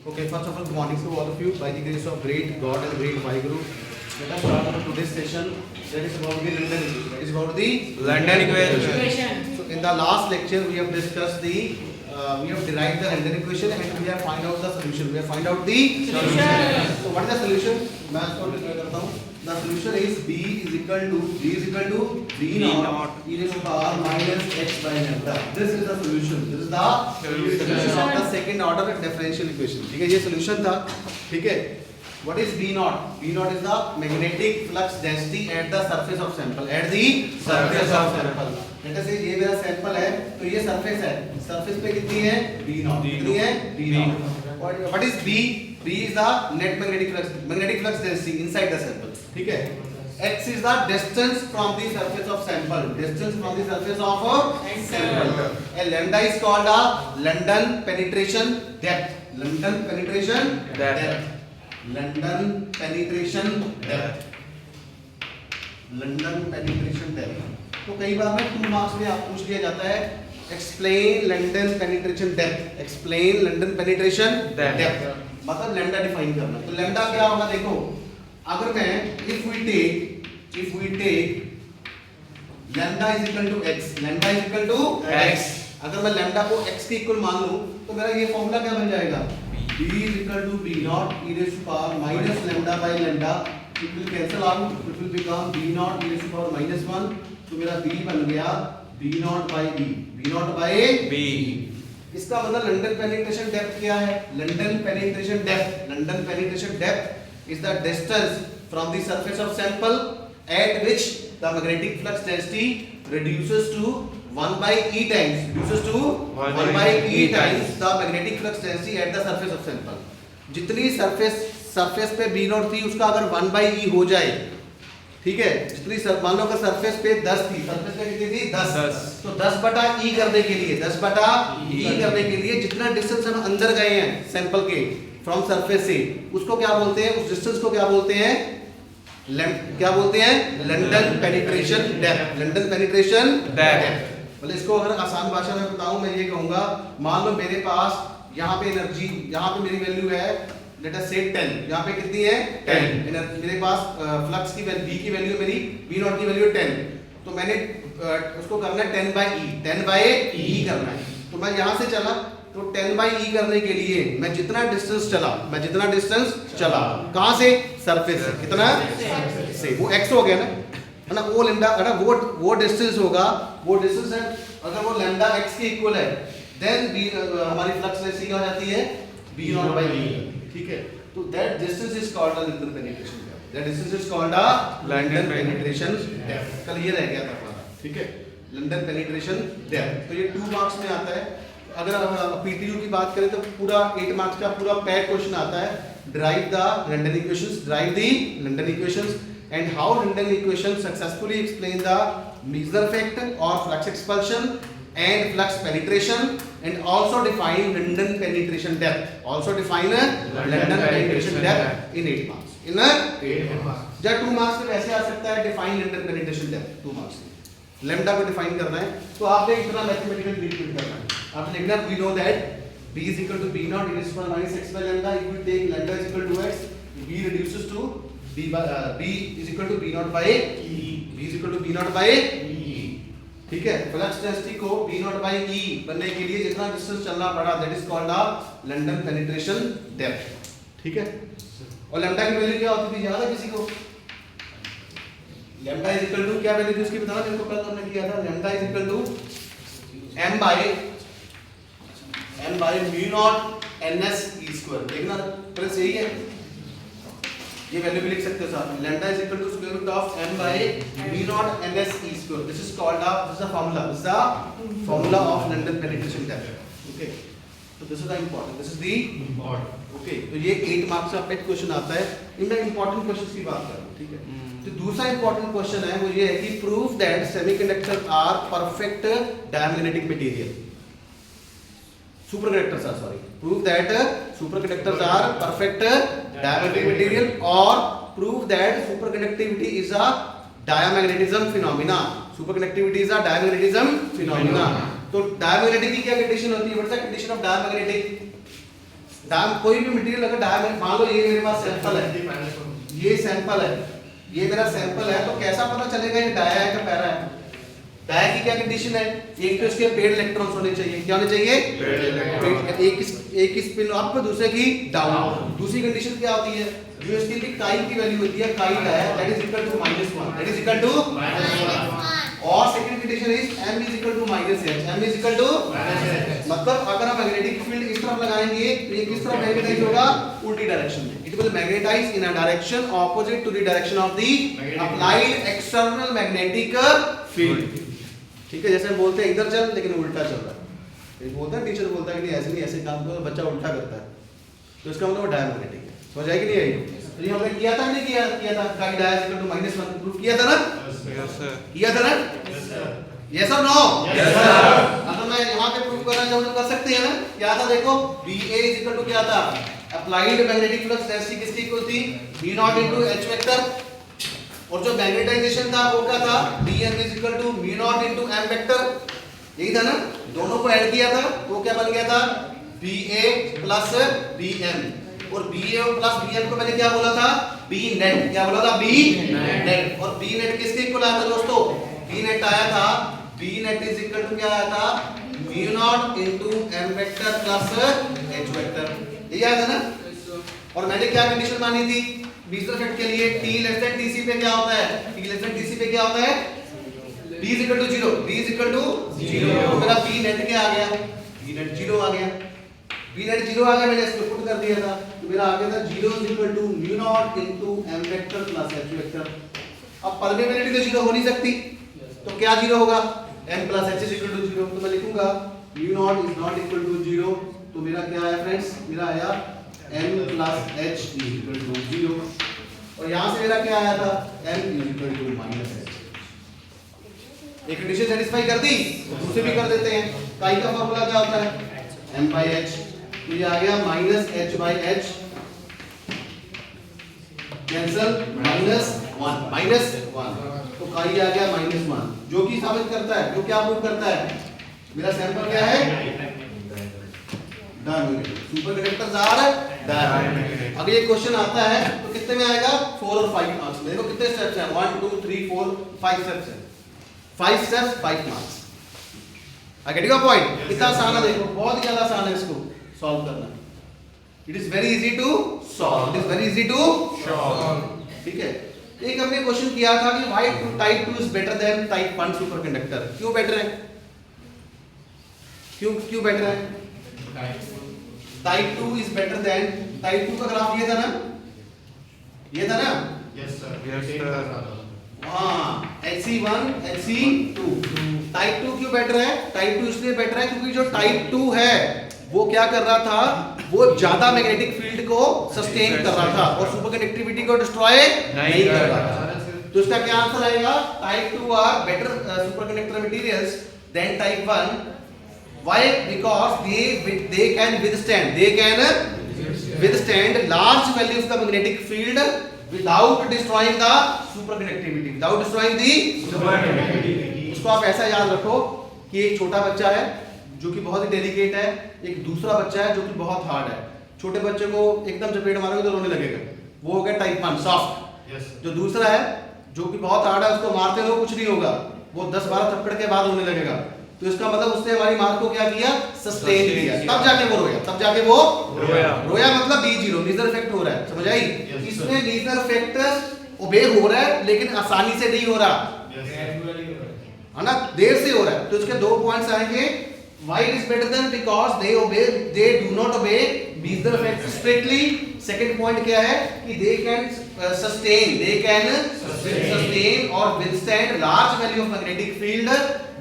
Okay, first of all, good morning to all of you. By the grace of great God and great Vaheguru, let us start our today's session. That is about the London equation. That is about the London equation. So, in the last lecture, we have discussed we have derived the London equation and we have find out the solution. We have find out the Solution. So, what is the solution? मैं इसको discuss करता हूँ. The solution is B is equal to B naught e to the power minus x by lambda. This is the solution. This is the solution of the second order differential equation. ठीक है, ये solution था. ठीक है. What is B naught? B naught is the magnetic flux density at the surface of sample. At the surface of sample. Let us say ये मेरा sample है, तो ये surface है. Surface पे कितनी है? B naught. कितनी है? B naught. What is B? B is the net magnetic flux density inside the sample. ठीक है. X is the distance from the surface of sample. Distance from the surface of sample. And lambda is called the London penetration depth. London penetration depth. London penetration depth. London penetration depth. तो कई बार में 2 marks में आप पूछ लिया जाता है explain London penetration depth. Explain London penetration depth. मतलब लैम्डा डिफाइन करना. तो लैम्डा क्या होगा देखो. अगर मैं if we take lambda is equal to x, अगर मैं लैम्डा को x के इक्वल मान लूं तो मेरा ये फॉर्मूला क्या बन जाएगा. b is equal to b naught e raised to power minus lambda by lambda. It will cancel out. It will become b naught e raised to power minus 1. तो मेरा b बन गया b naught by b. इसका मतलब London penetration depth क्या है. London penetration depth is the distance from the surface of sample at which the magnetic flux density reduces to 1 by e times the magnetic flux density at the surface of sample. जितनी surface पे b naught थी उसका अगर 1 by e हो जाए, ठीक है, जितनी मान लो अगर सरफेस पे 10 थी, सरफेस पे कितनी थी 10, तो 10 बटा e करने के लिए जितना डिस्टेंस हम अंदर गए हैं सैंपल के फ्रॉम सरफेस से, उसको क्या बोलते हैं, उस डिस्टेंस को क्या बोलते हैं, लंदन पेनिट्रेशन डेप्थ. मतलब इसको अगर आसान भाषा में बताऊं, मैं ये कहूंगा, मान लो मेरे पास यहाँ पे एनर्जी, यहाँ पे मेरी वैल्यू है लेट अस से 10, यहाँ पे कितनी है 10. मेरे पास फ्लक्स की वैल्यू, v की वैल्यू मेरी v नॉट की वैल्यू 10, तो मैंने उसको करना है 10 by e करना है. तो मैं यहाँ से चला, तो 10 by e करने के लिए मैं जितना डिस्टेंस चला कहाँ से, सरफेस से, कितना से, वो x हो गया ना, है ना. वो लैम्डा, है ना, वो डिस्टेंस होगा, वो डिस्टेंस है. अगर वो लैम्डा x के इक्वल है, देन हमारी फ्लक्स डेंसिटी क्या हो जाती है, b नॉट by e. ठीक है. तो that distance is called the London penetration depth. That distance is called the London penetration depth. कल ये रह गया था हमारा. ठीक है, लंदन पेनिट्रेशन डेप्थ. तो ये 2 मार्क्स में आता है. अगर पीटीयू की बात करें तो पूरा 8 मार्क्स का पूरा पैक क्वेश्चन आता है. Drive the London equations and how London equation successfully explain the Meissner effect or flux expulsion and flux penetration, and also define London penetration depth. London penetration depth in 8 marks. In 8 marks. जब 2 marks में वैसे आ सकता है define London penetration depth 2 marks में. Lambda को define करना है, तो आपने इतना मैथमेटिकल ट्रीटमेंट करना है. आपने लिखना we know that b is equal to b naught e raised to power minus x by lambda. If we take lambda is equal to x, b reduces to b is equal to b naught by e. ठीक है. Flux density को b naught by e बनने के लिए जितना distance चलना पड़ा, that is called the London penetration depth. ठीक है. और लैम्डा की वैल्यू क्या होती थी, याद है किसी को? लैम्डा इज इक्वल टू क्या वैल्यू थी उसकी, बताना मेरे को. कल हमने किया था lambda is equal to m by mu naught ns e square. देखना प्लस यही है, ये वैल्यू भी लिख सकते हो साथ में. Lambda is equal to square root of m by mu naught ns e square. This is called the formula of London penetration depth. Okay, तो this is the important, this is the important. Okay, तो ये 8 marks का पेट question आता है. इनमें important questions की बात करूं. ठीक है. तो दूसरा इंपॉर्टेंट क्वेश्चन है वो ये है कि prove that semiconductors are perfect diamagnetic material. Superconductors are, sorry. Prove that superconductors are perfect diamagnetic material, or prove that superconductivity is a diamagnetism phenomena. Superconductivity is a diamagnetism phenomena. तो diamagnetic की क्या condition होती है? What's the condition of diamagnetic? कोई भी material अगर diamond, मान लो ये मेरे पास सैंपल है, ये सैंपल है, ये मेरा सैंपल है, तो कैसा पता चलेगा ये डाया है कि पैरा है? डाया की क्या कंडीशन है? एक तो इसके पेड इलेक्ट्रॉन्स होने चाहिए, क्या होने चाहिए? एक की स्पिन अप, दूसरे की डाउन। दूसरी कंडीशन क्या होती है? जो इसके लिए काई की वैल्यू होती है, chi dia that is equal to -1, that is equal to, और second condition is m is equal to -h, m is equal to, मतलब अगर हम मैग्नेटिक फील्ड इस तरफ लगाएंगे तो ये किस तरफ मैग्नेटाइज होगा? उल्टी डायरेक्शन में। It will magnetize in a direction opposite to the direction of the applied external magnetic field. ठीक है, जैसे हम बोलते हैं इधर चल, लेकिन उल्टा चल रहा है। एक बोलता है, टीचर बोलता है कि नहीं ऐसे नहीं, ऐसे काम करो, बच्चा उल्टा करता है, तो इसका मतलब वो डायमैग्नेटिक है। समझ आई कि नहीं आई? तो ये हमने किया था नहीं किया था, काई डाया इक्वल टू -1 प्रूफ किया था ना? Yes sir. किया था ना? यस और नो? Yes sir. अगर मैं यहाँ पे प्रूफ करना चाहूँ तो कर सकते हैं ना? क्या था देखो, BA इज इक्वल टू क्या था? अप्लाइड मैग्नेटिक फ्लक्स डेंसिटी किसकी इक्वल थी? B0 इनटू H वेक्टर, और जो मैग्नेटाइजेशन था वो क्या था? Bm is equal to μ0 into m vector. यही था ना? दोनों को ऐड किया था तो क्या बन गया था? BA प्लस BM, और BA और प्लस BM को मैंने क्या बोला था? B net. क्या बोला था? B net. और B नेट किसके इक्वल आया था दोस्तों? B नेट आया था, B net is equal to क्या आया था? μ0 into m vector plus h vector. ये आया था ना? और मैंने क्या कंडीशन मानी थी बीजर इफेक्ट के लिए? T लेस देन TC पे क्या होता है? T लेस देन TC पे क्या होता है? B is equal to 0, B is equal to 0। तो मेरा B नेट क्या आ गया? B नेट 0 आ गया। B नेट 0 आ गया, मैंने इसको पुट कर दिया था, तो मेरा आ गया था 0 is equal to μ0 into m vector plus h vector. अब परमेबिलिटी तो 0 हो नहीं सकती, तो क्या 0 होगा? m plus h is equal to 0। तो मैं लिखूंगा μ0 इज नॉट इक्वल टू 0। तो मेरा क्या आया फ्रेंड्स? मेरा आया m plus h is equal to 0, और यहां से मेरा क्या आया था? m is equal to -h। एक कंडीशन सेटिस्फाई कर दी, दूसरे भी कर देते हैं। काई का फार्मूला क्या होता है? m by h। तो ये आ गया -h by h, कैंसल, -1, तो काई आ गया -1, जो कि साबित करता है, जो क्या प्रूव करता है? मेरा सैंपल क्या है? Diamagnetic. Super conductors are diamagnetic. अगर ये क्वेश्चन आता है तो कितने में आएगा? 4 और 5 मार्क्स में। देखो कितने स्टेप्स हैं? 1 2 3 4 5 स्टेप्स हैं। 5 steps 5 marks. I get your point? कितना आसान है, देखो बहुत ही ज्यादा आसान है इसको सॉल्व करना। It is very easy to solve, it is very easy to solve. ठीक है, एक हमने क्वेश्चन किया था कि why type 2 is better than type 1 super conductor. क्यों बेटर है? क्यों बेटर है? Type 2 is better than, type 2 का ग्राफ ये था ना? ये था ना? Yes sir. Yes sir. हाँ, Hc1 Hc2। टाइप 2 क्यों बेटर है? टाइप 2 इसलिए बेटर है क्योंकि जो टाइप 2 है वो क्या कर रहा था? वो ज्यादा मैग्नेटिक फील्ड को सस्टेन कर रहा था और सुपर कंडक्टिविटी को डिस्ट्रॉय नहीं कर रहा था। तो इसका क्या आंसर आएगा? Type 2 are better super conductor materials than type 1। Why? Because they can withstand large values of the magnetic field without destroying the superconductivity, without destroying the superconductivity। इसको आप ऐसा याद रखो कि एक छोटा बच्चा है जो कि बहुत ही डेलिकेट है, एक दूसरा बच्चा है जो कि बहुत हार्ड है। छोटे बच्चे को एकदम चपेट मारोगे तो रोने लगेगा, वो हो गया टाइप 1 सॉफ्ट। जो दूसरा है जो कि बहुत हार्ड है, उसको मारते रहो कुछ नहीं होगा, वो 10-12 थप्पड़ के बाद रोने लगेगा। तो इसका मतलब उसने हमारी मार को क्या किया? सस्टेन किया, तब जाके वो रोया, तब जाके वो रोया मतलब B0 लीजर इफेक्ट हो रहा है। समझ आई? इसमें लीजर इफेक्ट ओबे हो रहा है लेकिन आसानी से नहीं हो रहा है ना, देर से हो रहा है। तो इसके 2 पॉइंट्स आएंगे। Why it is better than? Because they do not obey Beezer effect strictly। Second point क्या है कि they can sustain or withstand large value of magnetic field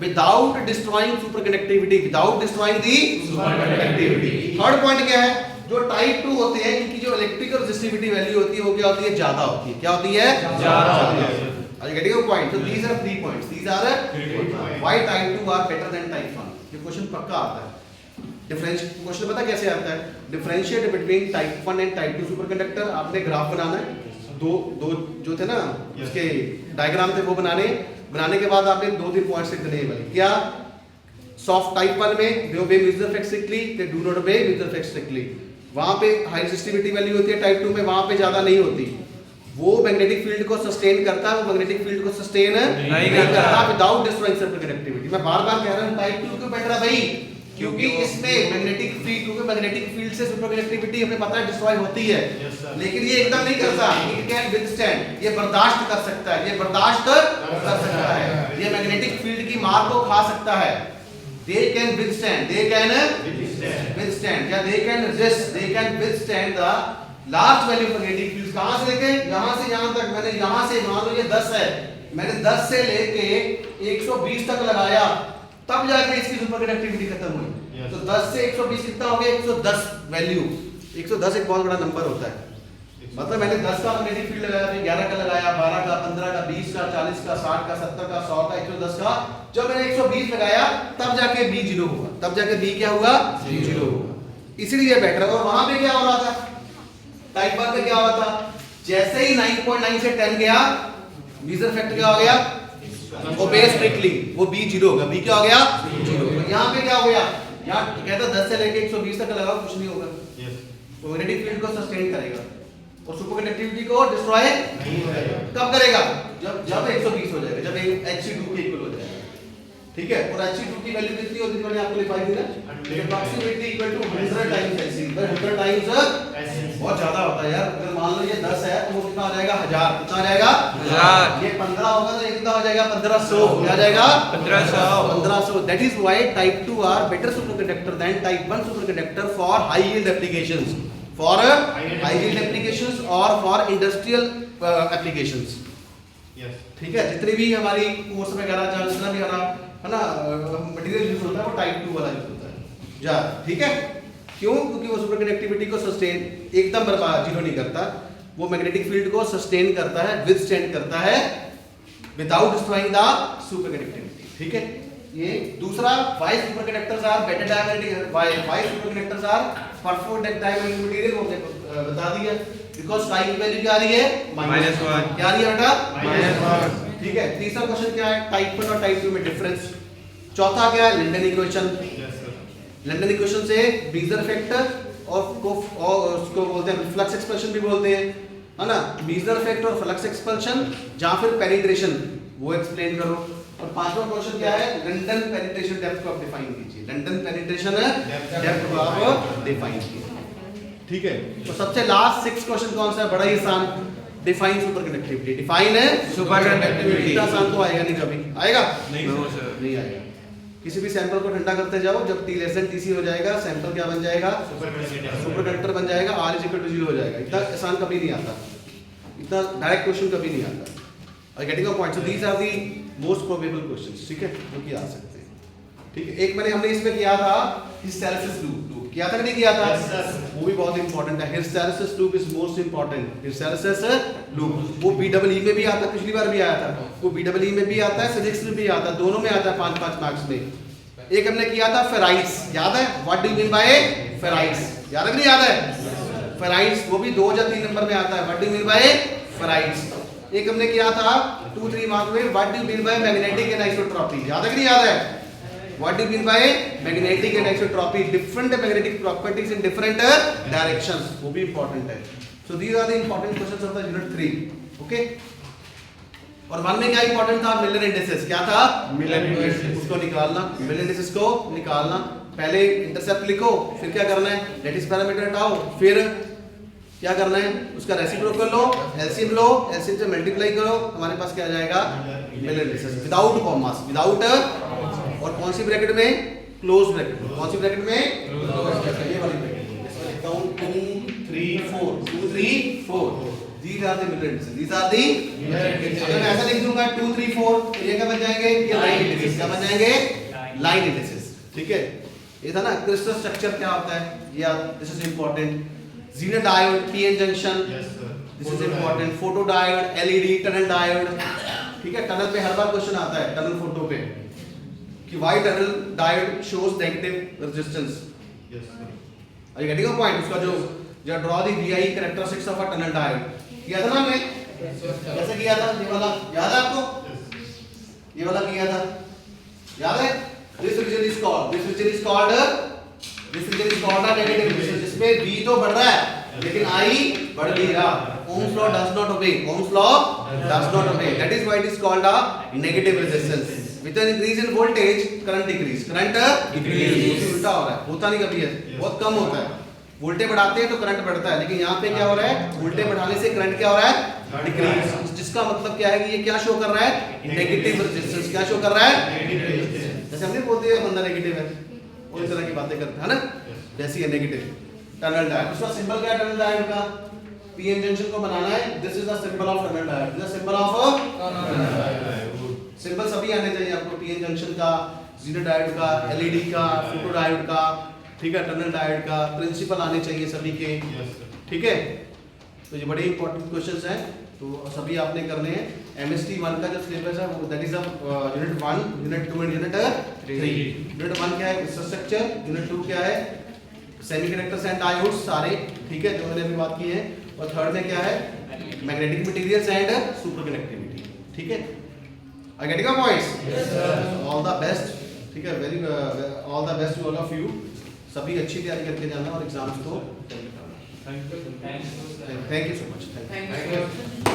without destroying superconductivity, without destroying the superconductivity। Third point क्या है? जो type 2 होते हैं इनकी जो इलेक्ट्रिकल रेजिस्टिविटी वैल्यू होती है वो क्या होती है? ज्यादा होती है। क्या होती है? ज्यादा। Are you getting your point? So these are 3 points. These are why type 2 are better than type 1। ये क्वेश्चन पक्का आता है। क्वेश्चन पता कैसे आता है? Differentiate between type 1 and type 2 superconductor. आपने ग्राफ बनाना है, दो जो थे ना उसके डायग्राम थे वो बनाने के बाद आपने 2-3 पॉइंट्स लिख देने वाले। क्या? सॉफ्ट टाइप 1 में they obey mutual effect strictly, they do not obey mutual effect strictly. वहां पे हाई रेजिस्टिविटी वैल्यू होती है टाइप 2 में, वहां पे ज्यादा नहीं होती। वो मैग्नेटिक फील्ड को सस्टेन करता है, वो मैग्नेटिक फील्ड को सस्टेन नहीं करता विदाउट डिस्ट्रॉइंग सुपरकंडक्टिविटी। मैं बार बार कह रहा हूं टाइप 2 क्यों बेटर है भाई, क्योंकि इसमें मैग्नेटिक फील्ड, क्योंकि मैग्नेटिक फील्ड से सुपरकंडक्टिविटी हमें पता है डिस्ट्रॉय होती है, लेकिन ये एकदम नहीं करता। इट कैन विथस्टैंड, ये बर्दाश्त कर सकता है, ये बर्दाश्त कर सकता है, ये मैग्नेटिक फील्ड की मार को खा सकता है। They can withstand, they can withstand, या they can resist, they can withstand the large value of magnetic fields। कहां से लेके यहां से यहां तक, मैंने यहां से मान लो ये 10 है, मैंने 10 से लेके 120 तक लगाया, तब जाके इसकी सुपरकंडक्टिविटी खत्म हुई। तो 10 से 120 कितना हो गया, 110 वैल्यू। 110 एक बहुत बड़ा नंबर होता है, मतलब मैंने 10 का मैग्नेटिक फील्ड लगाया, फिर 11 का लगाया, 12 का, 15 का, 20 का, 40 का, 60 का, 70 का, 100 का, 110 का। जब मैंने 120 लगाया तब जाके B 0 हुआ, तब जाके B क्या हुआ, 0 हुआ। इसीलिए बेटर है। और वहां पे क्या हो रहा था टाइप 1 पे, क्या हुआ था, जैसे ही 9.9 से 10 गया, मेजर फैक्टर क्या हो गया, ओबे स्ट्रिक्टली, वो B 0 होगा। B क्या हो गया, 0। यहाँ पे क्या हो गया, यहाँ कहता 10 से लेके 120 तक लगाओ, कुछ नहीं होगा, तो मैग्नेटिक फील्ड को सस्टेन करेगा और सुपरकंडक्टिविटी को डिस्ट्रॉय नहीं करेगा। कब करेगा, जब 120 हो जाएगा, जब Hc2 के इक्वल हो जाएगा, ठीक है। और Hc2 की वैल्यू कितनी होती है, मैंने आपको लिखवाई थी ना, approximately equal to 100 times Hc, 100 times बहुत ज्यादा होता है यार। अगर मान लो ये 10 है तो वो कितना आ जाएगा, 1000, कितना आ जाएगा, 1000। ये 15 होगा तो ये कितना हो जाएगा, 1500, क्या आ जाएगा, 1500। That is why type 2 are better superconductor than type 1 superconductor for high yield applications, for high yield applications or for industrial applications। yes, ठीक है। जितने भी हमारी कोर्स वगैरह जहाँ जितना भी हमारा है ना मटेरियल यूज होता है वो टाइप 2 वाला यूज होता है जा, ठीक है। क्यों, क्योंकि वो सुपरकंडक्टिविटी को सस्टेन एकदम बर्बाद 0 नहीं करता, वो मैग्नेटिक फील्ड को सस्टेन करता है, विथस्टैंड करता है विदाउट डिस्ट्रॉइंग द सुपरकंडक्टिविटी, ठीक है। ये दूसरा, why superconductors are better diamagnetic, why superconductors are preferred diamagnetic material, वो बता दिया। बिकॉज़ टाइप की वैल्यू क्या आ रही है, -1, क्या आ रही है बेटा, -1, ठीक है। तीसरा क्वेश्चन क्या है, टाइप 1 और टाइप 2 में डिफरेंस। चौथा क्या है, लिंडन इक्वेशन। लिंडन इक्वेशन से बीजर फैक्टर और उसको बोलते हैं फ्लक्स एक्सपल्शन भी बोलते हैं, है ना। बीजर फैक्टर और फ्लक्स एक्सपल्शन या फिर पेनिट्रेशन, वो एक्सप्लेन करो। और पांचवा क्वेश्चन क्या है, लंडन पेनिट्रेशन डेप्थ को आप डिफाइन कीजिए, लंडन पेनिट्रेशन डेप्थ को आप डिफाइन कीजिए, ठीक है। तो सबसे लास्ट 6 क्वेश्चन कौन सा है, बड़ा ही आसान, डिफाइन सुपरकंडक्टिविटी। डिफाइन है सुपरकंडक्टिविटी, इतना आसान तो आएगा नहीं, कभी आएगा नहीं आएगा। किसी भी सैंपल को ठंडा करते जाओ, जब T लेस देन TC हो जाएगा, सैंपल क्या बन जाएगा, सुपरकंडक्टर बन जाएगा, R इज इक्वल टू 0 हो जाएगा। इतना आसान कभी नहीं आता, इतना डायरेक्ट क्वेश्चन कभी नहीं आता। Are you getting a point? So these are the most probable questions, ठीक है, जो कि आ सकते हैं, ठीक है। एक मैंने हमने इसमें किया था हिस्टैरिसीस लूप, किया था कि नहीं किया था, वो भी बहुत इंपॉर्टेंट है। Hysteresis loop is most important, hysteresis loop. वो BEE में भी आता है, पिछली बार भी आया था, वो BEE में भी आता है, फिजिक्स में भी आता है, दोनों में आता है 5-5 मार्क्स में। एक हमने किया था फेराइट्स, याद है, what do you mean by ferrites, याद है कि नहीं याद है, फेराइट्स, वो भी 2 या 3 नंबर में आता है, what do you mean by ferrites. एक हमने किया था 2-3 मार्क्स में, what do you mean by magnetic anisotropy, याद है कि नहीं याद है, what do you mean by magnetic anisotropy, different magnetic properties in different directions, वो भी इंपॉर्टेंट है। So these are the important questions of the unit 3, okay. और 1 में क्या इंपॉर्टेंट था, मिलर इंडिसेस, क्या था, मिलर इंडिसेस, उसको निकालना, मिलर इंडिसेस को निकालना। पहले इंटरसेप्ट लिखो, फिर क्या करना है, लैटिस पैरामीटर हटाओ, फिर क्या करना है, उसका रेसिप्रोकल लो, एलसीएम लो, एलसीएम से मल्टीप्लाई करो, हमारे पास क्या आ जाएगा, Miller indices without commas, without, और कौन सी ब्रैकेट में, क्लोज ब्रैकेट में, कौन सी ब्रैकेट में, ये वाली ब्रैकेट में। इसमें लिखता हूं 2 3 4, 2 3 4, these are the Miller indices, these are the Miller indices. अगर मैं ऐसा लिख दूंगा 2 3 4, तो ये क्या बन जाएंगे, ये लाइन इंडिसेस, क्या बन जाएंगे, लाइन इंडिसेस, ठीक है। ये था ना क्रिस्टल स्ट्रक्चर क्या होता है, ये this is important. Zener diode, PN junction, yes sir, this is important. Photo diode, LED, tunnel diode, ठीक है। टनल पे हर बार क्वेश्चन आता है, टनल फोटो पे, कि why tunnel diode shows negative resistance, yes sir, are you getting a point? उसका जो draw the VI characteristics of a tunnel diode किया था ना हमने, कैसे किया था, ये वाला याद है आपको, ये वाला किया था, याद है। This region is called a negative resistance, इसमें V तो बढ़ रहा है लेकिन I बढ़ नहीं रहा. Ohm's law does not obey. Ohm's law does not obey. That is why it is called a negative resistance. With an increase in voltage, current decrease. Current decrease. उल्टा हो रहा है. होता नहीं कभी है. बहुत कम होता है. वोल्टेज बढ़ाते हैं तो करंट बढ़ता है, लेकिन यहाँ पे क्या हो रहा है? वोल्टेज बढ़ाने से करंट क्या हो रहा है? डिक्रीज. जिसका मतलब क्या है कि ये क्या शो कर रहा है? Negative resistance. क्या शो कर रहा है? जैसे हमने बोलते हैं बंदा नेगेटिव है, उस तरह की बातें करते हैं ना, जैसी है नेगेटिव. टनल डायोड, उसका सिंबल क्या है टनल डायोड का? पीएन जंक्शन को बनाना है. This is the symbol of tunnel diode. This is the symbol of symbol सभी आने चाहिए आपको. पीएन जंक्शन का, जीरो डायोड का, एलईडी का, फोटो डायोड का, ठीक है, टनल डायोड का. प्रिंसिपल आने चाहिए सभी के. ठीक है, तो ये बड़े इंपॉर्टेंट क्वेश्चंस हैं, तो सभी आपने करने हैं. एमएसटी 1 का जो सिलेबस है वो that is unit 1, unit 2 and unit 3. Unit 1 क्या है? स्ट्रक्चर. यूनिट 2 क्या है? सेमीकंडक्टर्स एंड डायोड्स सारे, ठीक है, जो मैंने अभी बात की है. और थर्ड में क्या है? Magnetic materials and super conductivity. ठीक है, I getting a points? All the best. ठीक है, very all the best to all of you. सभी अच्छी तैयारी करके जाना और एग्जाम्स को Thank you. Thank you so much. Thank you.